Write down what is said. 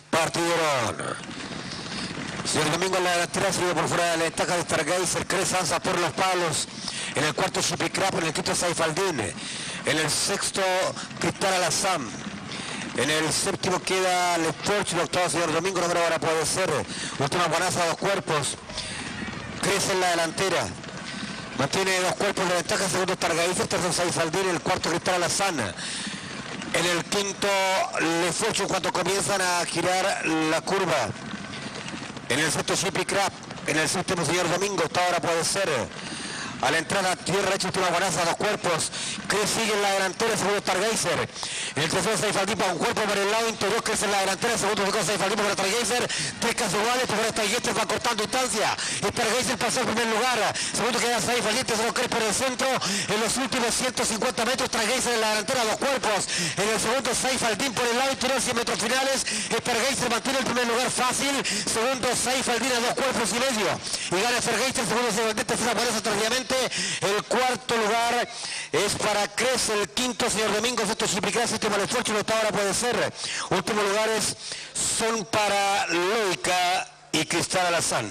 Partidorón. Señor Domingo en la delantera, seguido por fuera de la ventaja de Stargazer. Cres avanza por los palos. En el cuarto Shippy Crab, en el quinto Saifaldín. En el sexto Cristal Alazam. En el séptimo queda Le Porsche, el octavo señor Domingo, número ahora puede ser. Última guanaza, 2 cuerpos. Crece en la delantera. Mantiene 2 cuerpos de ventaja, segundo Stargazer, tercero Saifaldín, el cuarto Cristal Alazam. En el quinto Le Porsche cuando comienzan a girar la curva. En el sexto Shippy Crab, en el séptimo señor Domingo, esta hora puede ser. A la entrada, tierra hecha, última guanaza, 2 cuerpos. Cres sigue en la delantera, segundo Stargazer. En el tercero Saifaldín para un cuerpo por el lado interior, Cres en la delantera, segundo Saifaldín para Stargazer. 3 casuales, por Stargazer va cortando distancia. Stargazer pasó en primer lugar. Segundo queda Saifaldín, tercero Cres por el centro. En los últimos 150 metros, Stargazer en la delantera, 2 cuerpos. En el segundo Saifaldín por el lado interior, 100 metros finales. Stargazer mantiene el primer lugar fácil. Segundo Saifaldín a 2 cuerpos y medio. Y gana Stargazer, segundo Saifaldín, tercera guanaza tardíamente. El cuarto lugar es para Cres, el quinto señor Domingo, sexto Shippy Crab, séptimo Le Porsche, esta hora puede ser. Últimos lugares son para Loica y Cristal Alazam.